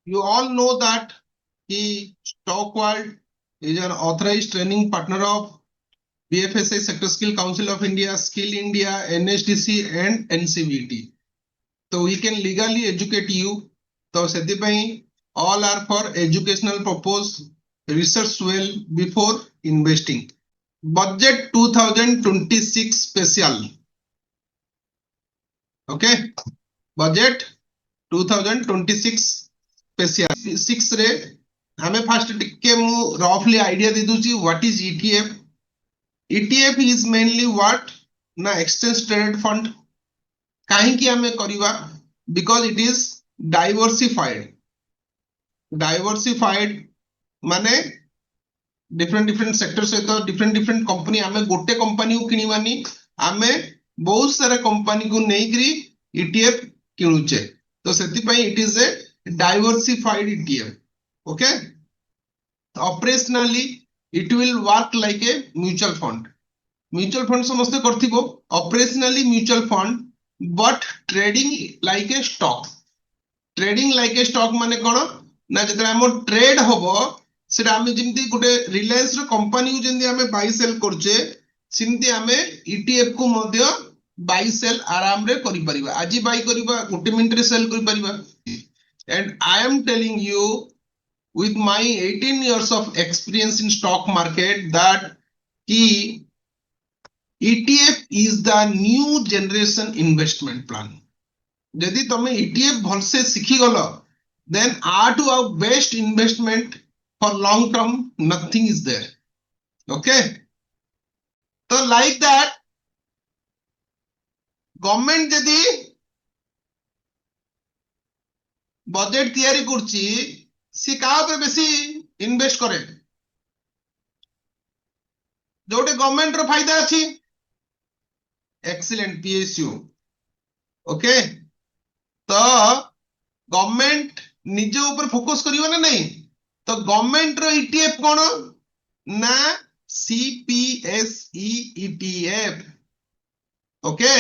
You all know that Stock World is an authorized training partner of BFSI Sector Skill Council of India, Skill India, NHDC and NCVT. So we can legally educate you. So sethipai all are for educational purpose. Research well before investing. Budget 2026 special. Okay. Budget 2026 special. 6 रे हमें first टिके मु रफली idea दे दूची what is ETF. ETF is mainly what ना exchange traded fund. काहे कि हमें करिवा बिकॉज़ इट इज डाइवर्सिफाइड माने डिफरेंट सेक्टर सहित डिफरेंट कंपनी आमे गोटे कंपनी को किनिबानी आमे बहुत सारा कंपनी को नेइकरी ईटीएफ किनुचे. तो सेति पई it is a diversified ETF. Okay. Operationally it will work like a mutual fund. Mutual fund समझते करथिबो. Operationally mutual fund but trading like a stock. Trading like a stock माने कोन ना जेतरा हम ट्रेड होबो सेटा हम जिंती गुटे रिलायंस रो कंपनी को जिंती हमें बाय सेल करछे सिंती हमें ईटीएफ को मध्य बाय सेल आराम रे करि परिबा. आजि बाय करिबा गुटे मिनिट रे सेल करि परिबा. And I am telling you with my 18 years of experience in stock market that key ETF is the new generation investment plan. यदि तमे ETF भलसे सीखी गलो then to our best investment for long term nothing is there. Okay. So like that government यदि budget तैयारी करछि सी का पे बेसी इन्वेस्ट करे जोटे गवर्नमेंट रो फायदा अछि. Excellent PSU. ओके. तो गवर्नमेंट निजे ऊपर फोकस करियो ना नहीं. तो गवर्नमेंट रो ईटीएफ कोन ना CPSE ETF. Okay.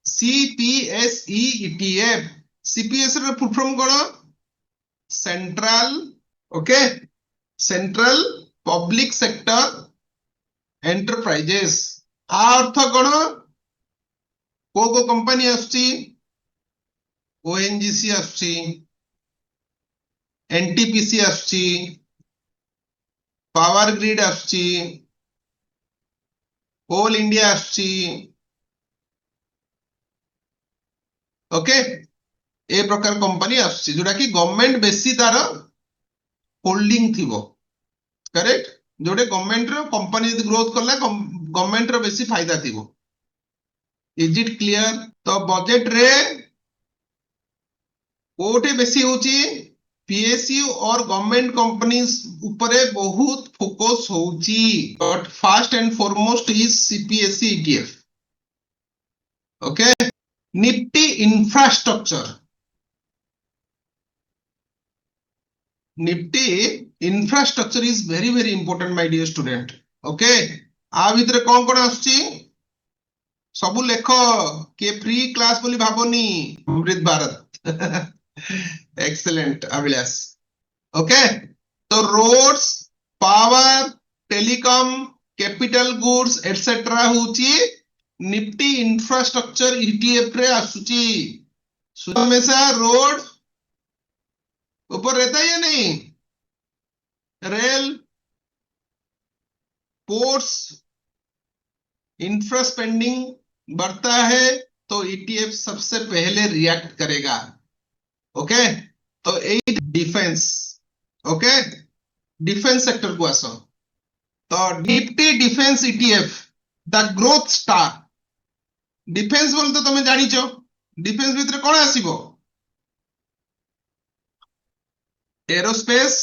CPSE ETF. CPS रो फुल फॉर्म कोन central. Okay. Central public sector enterprises. अर्थ कोन को कंपनी आछी ओएनजीसी आछी एनटीपीसी आछी पावर ग्रिड आछी कोल इंडिया आछी. ओके. ए प्रकार कंपनी आछी जोटा कि गवर्नमेंट बेसी तार होल्डिंग थिबो. करेक्ट. जोटे गवर्नमेंट रो कंपनी यदि ग्रोथ करला गवर्नमेंट रो बेसी फायदा थिबो. Is it clear. तो बजट रे कोटे बेसी होची पीएसयू और गवर्नमेंट कंपनीज ऊपरे बहुत फोकस होची. But first and foremost is CPSE ETF. Okay. Nifty infrastructure. Nifty infrastructure is very important my dear student. Okay. आ भितरे कोन आछी सबु लेखो के फ्री क्लास बोली भाबोनी अमृत भारत. एक्सीलेंट अभिलाष. ओके. तो roads power telecom capital goods etcetera होची निफ्टी इंफ्रास्ट्रक्चर ईटीएफ रे आसुची. हमेशा रोड ऊपर रहता है या नहीं. रेल पोर्ट्स इंफ्रा स्पेंडिंग बढ़ता है तो ईटीएफ सबसे पहले रिएक्ट करेगा. ओके. तो डिफेंस. ओके. डिफेंस सेक्टर को आसो. तो Nifty defence ETF the growth star. Defence बोल तो तुम जानी छो डिफेंस भीतर कौन आसीबो एरोस्पेस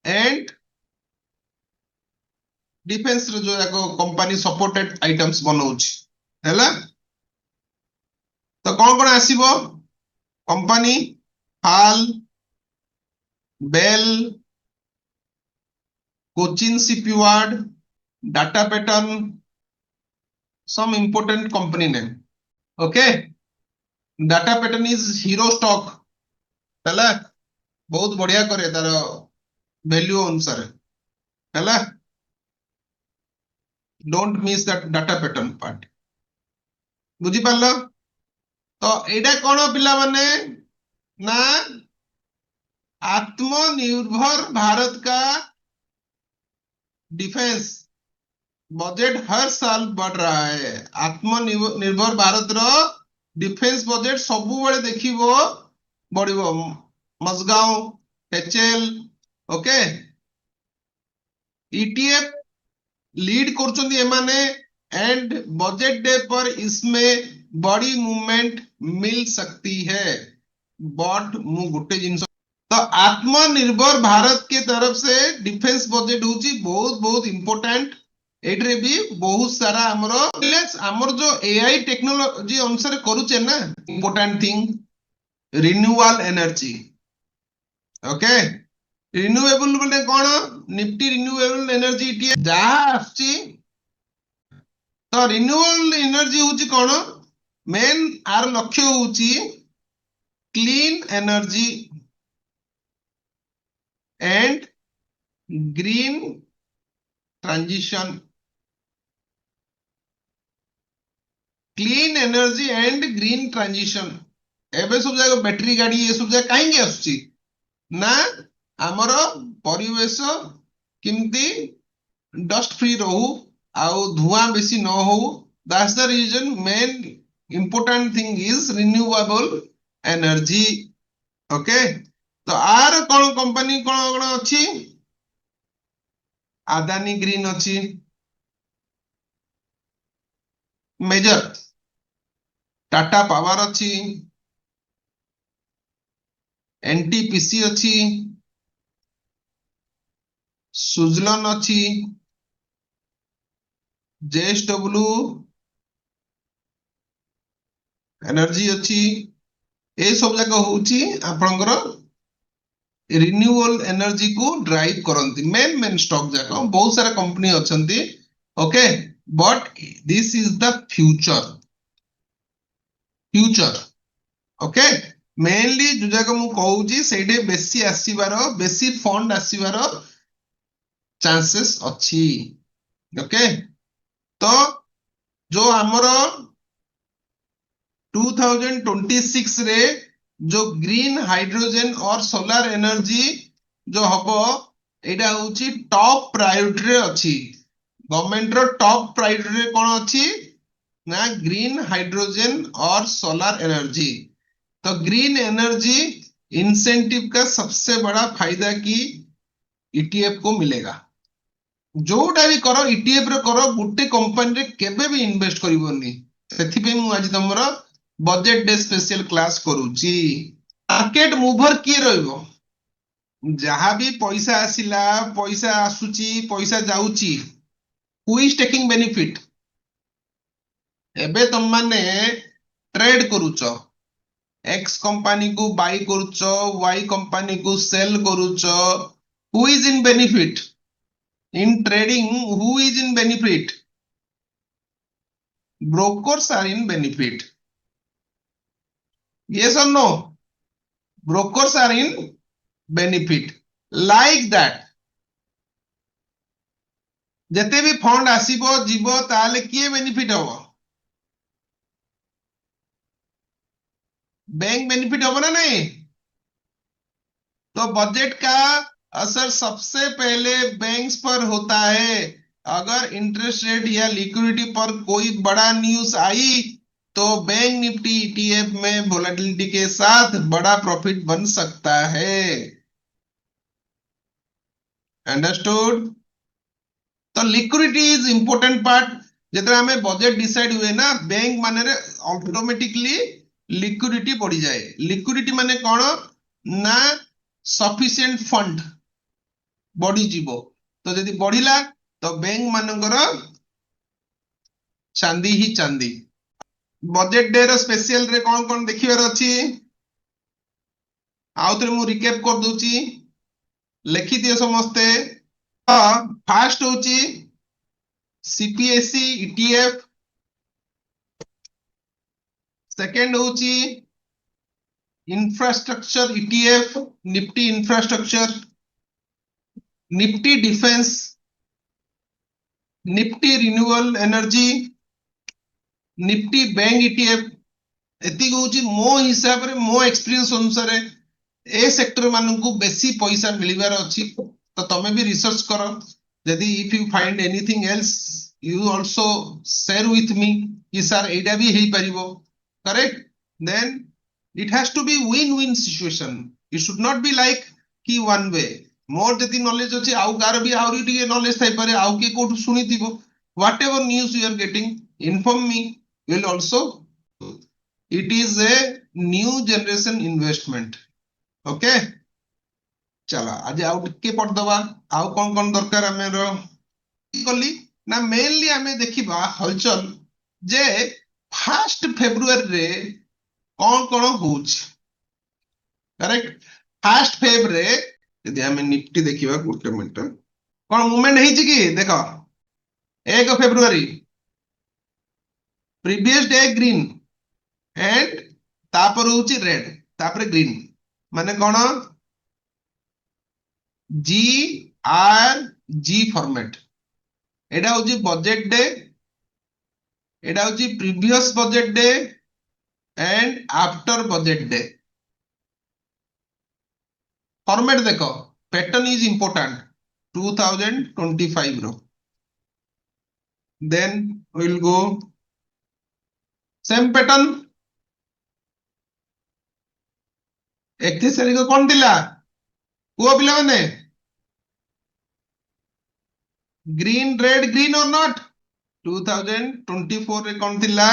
एंड डिफेंस रो जो जाको कंपनी सपोर्टेड आइटम्स बनाउछि हैला. तो कौन कौन आसीबो company HAL BEL Cochin shipyard data pattern some important company name. Okay. Data pattern is hero stock. ହେଲା बहुत बढ़िया करे तार वैल्यू अनुसार ହେଲା don't miss that data pattern part बुझी पारलो तो एटा कोन पिला माने ना आत्मनिर्भर भारत का डिफेंस बजट हर साल बढ़ रहा है आत्मनिर्भर भारत रो डिफेंस बजट सबु बेले देखिबो बढ़िबो Mazagon HL okay ETF lead करचंदी एमाने एंड बजट डे पर इसमें बड़ी मूवमेंट मिल सकती है बट मु गुटे जिंस तो आत्मनिर्भर भारत के तरफ से डिफेंस बजट होची बहुत बहुत इंपोर्टेंट एटरे भी बहुत सारा हमर जो एआई टेक्नोलॉजी अनुसार करूचे ना important thing renewable energy okay renewable बोले कौन निफ्टी रिन्यूएबल एनर्जी जहा आछि तो रिन्यूएबल एनर्जी होची कौन मेन आर लक्ष्य होची clean energy and green transition clean energy and green transition एबे सब जगह बैटरी गाड़ी ये सब जगह कहीं आसुची ना आमर परिवेश किमती डस्ट फ्री रहू आउ धुआं बेसी न हो that's the reason main important thing is renewable energy okay तो आर कौन कंपनी कौन कौन अच्छी आदानी ग्रीन अच्छी मेजर टाटा पावर अच्छी एनटीपीसी अच्छी सुजलन अच्छी जेएसडब्ल्यू एनर्जी अच्छी ए सब जाक होची आपनकर रिन्यूएबल एनर्जी को ड्राइव करंती मेन मेन स्टॉक जाक बहुत सारा कंपनी अछंती okay but this is the future okay mainly जो जाक मु कहूची सेडे बेसी आसीबार बेसी फंड आसीबार चांसेस अच्छी ओके तो जो हमर 2026 रे जो ग्रीन हाइड्रोजन और सोलर एनर्जी जो हबो एटा होची टॉप प्रायोरिटी रे अछि गवर्नमेंट रो टॉप प्रायोरिटी रे कोन अछि ना ग्रीन हाइड्रोजन और सोलर एनर्जी तो ग्रीन एनर्जी इंसेंटिव का सबसे बड़ा फायदा की ईटीएफ को मिलेगा जोटा भी करो ईटीएफ रे करो गुटे कंपनी रे केबे भी इन्वेस्ट करिवोनी सेथि पे मु आज तमरो बजेट डे स्पेशल क्लास करूची मार्केट मूवर किए रहिबो जहां भी पैसा आसिला पैसा आसुची पैसा जाउची हु इज टेकिंग बेनिफिट एबे तुम माने ट्रेड करूचो एक्स कंपनी को बाय करूचो वाई कंपनी को सेल करूचो who is in benefit in trading who is in benefit brokers are in benefit yes or no brokers are in benefit like that जते भी फंड आसीबो जीवो ताले किए बेनिफिट हो बैंक बेनिफिट हो ना नहीं तो बजट का असर सबसे पहले बैंक्स पर होता है अगर इंटरेस्ट रेट या लिक्विडिटी पर कोई बड़ा न्यूज आई तो बैंक निफ्टी ईटीएफ में वोलेटिलिटी के साथ बड़ा प्रॉफिट बन सकता है अंडरस्टूड तो लिक्विडिटी इज इंपोर्टेंट पार्ट जेतरा हमें बजट डिसाइड हुए ना बैंक माने रे ऑटोमेटिकली लिक्विडिटी बढ़ी जाए लिक्विडिटी माने कौन ना सफिशिएंट फंड बढ़ी जीवो तो जदि बढ़िला तो बैंक मानकर चांदी ही चांदी बजेट डे रो स्पेशल रे कौन कौन देखिबार अछि आउ थरे मु रिकैप कर दूची लिखि दियो समस्ते फास्ट होची सीपीएससी ईटीएफ सेकंड होची infrastructure ETF, Nifty infrastructure, Nifty defense, Nifty renewable energy, Nifty bank ETF. एति हूँ मो हिसाब रे मो एक्सपीरियंस अनुसार ए सेक्टर मानू बेसी पैसा मिलबार अच्छी तो तमे भी रिसर्च करो यदि if you find anything else you also share with me कि सर एटा भी हेई परिबो correct then it has to be win win situation it should not be like कि वन वे मोर जति नॉलेज अछि आउ कार भी आउरी टिके नॉलेज थाई पारे आउ के कोठु सुनिथिबो whatever news you are getting inform me will also it is a new generation investment okay चला आज आउ टिके पढ़ दबा आउ कौन दरकार हमरो कली ना मेनली हमें देखिबा हलचल जे फर्स्ट फेब्रुआरी रे कौन होछ करेक्ट फर्स्ट फेब रे यदि हमें निफ्टी देखिबा गुटे मिनट कौन मूवमेंट हेछि कि देखो 1 February previous day green and तापर होची रेड तापर ग्रीन माने कोन जी आर जी फॉर्मेट एडा होची बजट डे एडा होची previous budget day and after budget day format देखो पैटर्न इज इंपोर्टेंट 2025 रो then will go same pattern 31 तारिख कौन दिला को पिला माने ग्रीन रेड ग्रीन और नॉट 2024 रे कौन दिला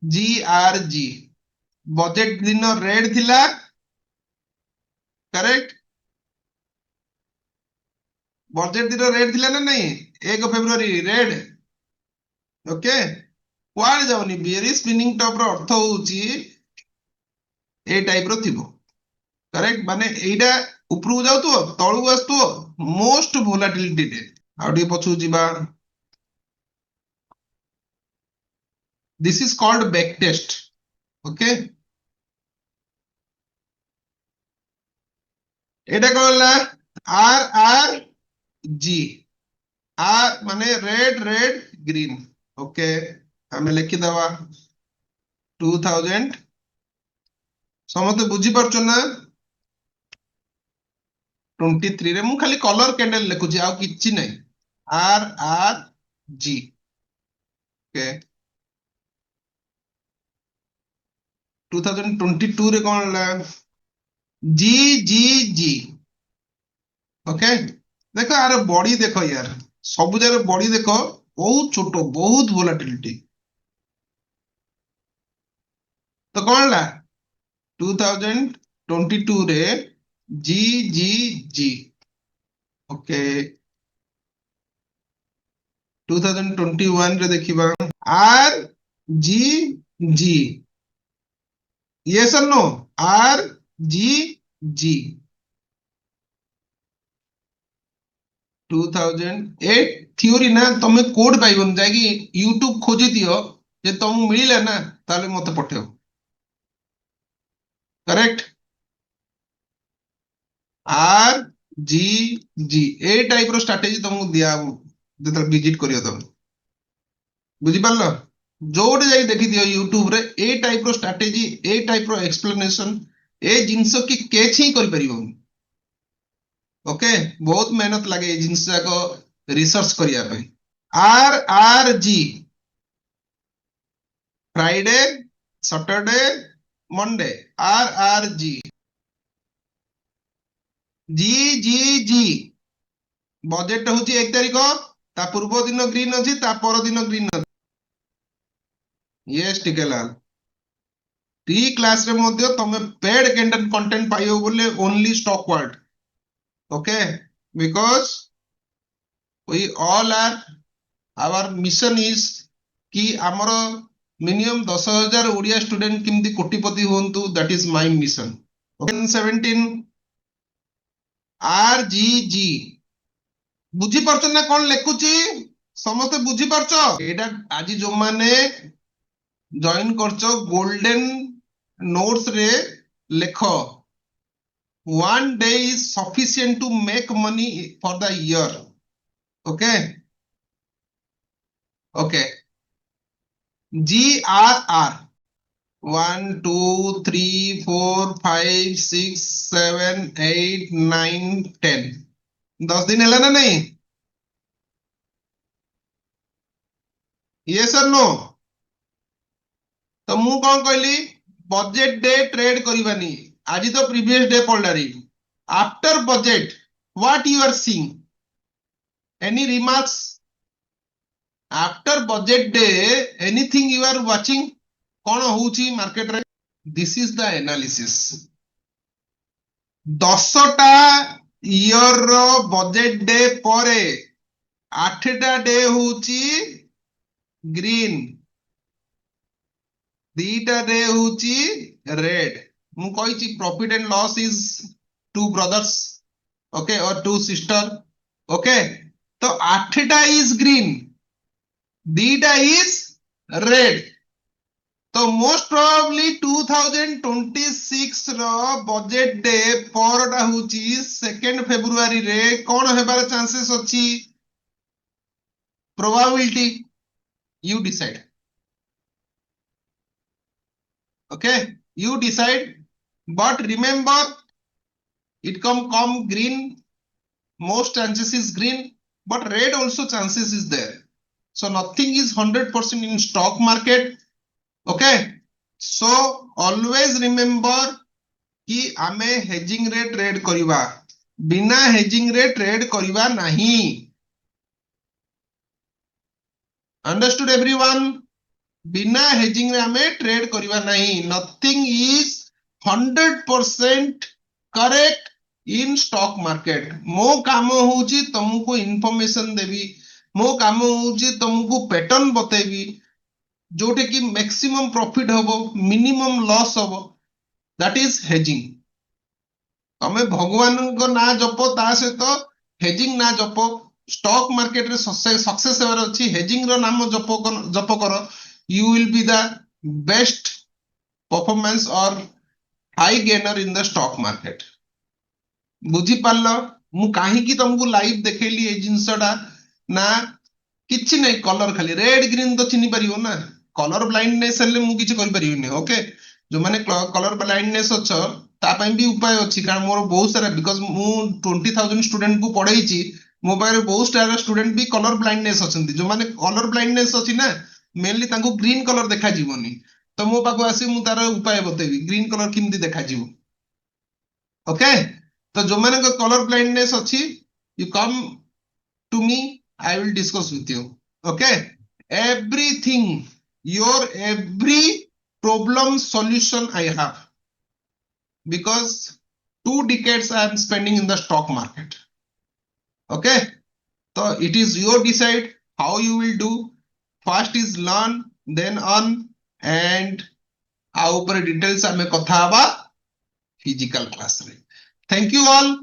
जी आर जी बजट दिन रेड थिला करेक्ट बजट दिन रेड थिला ना नहीं 1 फेब्रुआरी रेड ओके क्वाड जाउनी वेरी स्पिनिंग टॉप रो अर्थ होउची ए टाइप रो थिबो करेक्ट माने एइडा उपरु जाउ तो तळु आस्तु मोस्ट वोलेटिलिटी डे आउडी पछु जिबा this is called back test okay एटा कहला आर आर जी आर माने रेड रेड ग्रीन ओके हमें लिखि दवा 2000 समते बुझी परछो ना 23 रे मु खाली कलर कैंडल लिखुची आ किछि नै आर आर जी ओके 2022 रे कोन ला जी जी जी ओके देखो यार बॉडी देखो यार सब जगह बॉडी देखो बहुत छोटो बहुत वोलेटिलिटी तो कौन ला 2022 रे जी जी जी ओके 2021 रे देखिबा आर जी जी यस और नो आर जी जी 2008 थ्योरी ना तमे कोड पाइबन जाकी यूट्यूब खोजी दियो जे तुम मिलिला ना ताले मते पठेओ करेक्ट आर जी जी ए टाइप रो स्ट्रेटजी तुमको दिया जेतल विजिट करियो तुम बुझी पारलो जोडे जाई देखि दियो यूट्यूब रे ए टाइप रो स्ट्रेटजी ए टाइप रो एक्सप्लेनेशन ए जिंसो की कैच ही करि परिबो ओके बहुत मेहनत लगे ए जिंस को रिसर्च करिया पे R R G Friday Saturday Monday R R जी जी जी जी बजेट होची 1 तारिख ता पूर्व दिन ग्रीन अछि ता पर दिन ग्रीन यस टिकेलाल टी क्लास रे मध्य तमे पेड कंटेंट पाइयो बोले only stock world okay because we all are our mission is कि आमर मिनिमम 10,000 ओडिया स्टूडेंट किमती कोटिपति होंतु दैट इज माय मिशन 17 आर जी जी बुझी परछ ना कोन लेखुची समस्त बुझी परछ एटा आज जो माने जॉइन करछ गोल्डन notes रे लेखो 1 day is sufficient to make money for the year. Okay. Okay. GRR 1 2 3 4 5 6 7 8 9 10 10 दिन ହେଲା ନା नहीं? Yes or no? तो ମୁଁ କଣ କହିଲି बजेट डे ट्रेड କରିବାନି ଆଜି ତ ପ୍ରିଭିୟस ଡେ ପଡିଲାରି after budget what you are seeing any remarks after budget day anything you are watching कौन होउची मार्केट रे दिस इज द एनालिसिस 10टा इयर रो बजेट डे परे 8टा डे होउची ग्रीन 2टा डे होउची रेड मु कहिची profit and loss is two brothers okay और टू सिस्टर ओके तो 8टा इज ग्रीन 2टा इज रेड तो मोस्ट प्रोबेबली 2026 रो बजेट डे परटा होची 2 फेब्रुआरी रे कोन हेबार चांसेस अछि probability you decide okay you decide but remember it come green most chances is green but red also chances is there so nothing is 100% in stock market okay so always remember कि आमे hedging रे trade करिवा बिना hedging रे trade करिवा नहीं understood everyone बिना hedging रे हमें trade करिवा नहीं nothing is 100% correct in stock market मो काम होउची तुमको इंफॉर्मेशन देवी मो काम होउची तुमको पैटर्न बतेबी जोटे कि मैक्सिमम प्रॉफिट हबो मिनिमम लॉस हबो दैट इज हेजिंग तमे भगवान को ना जपो ता सहित हेजिंग ना जपो स्टॉक मार्केट रे सक्सेस हेबार अछि हेजिंग रो नाम जप करो you will be the best performance or high gainer in the stock market बुझी पारलो मु काहे की तुमको लाइव देखेली ए जिंसटा ना किछि नै कलर खाली रेड ग्रीन तो चिनी परियो ना कलर ब्लाइंडनेस हेले मु किछि करि परियोनी ओके जो माने कलर ब्लाइंडनेस अछ ता पई भी उपाय अछि कारण मोर बहुत सारा बिकॉज़ मु 20000 स्टूडेंट को पढाईची मो पारे बहुत सारा स्टूडेंट भी कलर ब्लाइंडनेस अछंती जो माने कलर ब्लाइंडनेस अछि ना मेनली तांको ग्रीन कलर देखा जीवनी तो मो पाको आसी मु तार उपाय बतेबी ग्रीन कलर किमती देखा जीवो ओके तो जो माने को कलर ब्लाइंडनेस अछि you come to me I will discuss with you okay everything your every problem solution I have because 2 decades I am spending in the stock market okay so it is your decide how you will do first is learn then earn and आ ऊपर details आमे कथा हबा physical class रे thank you all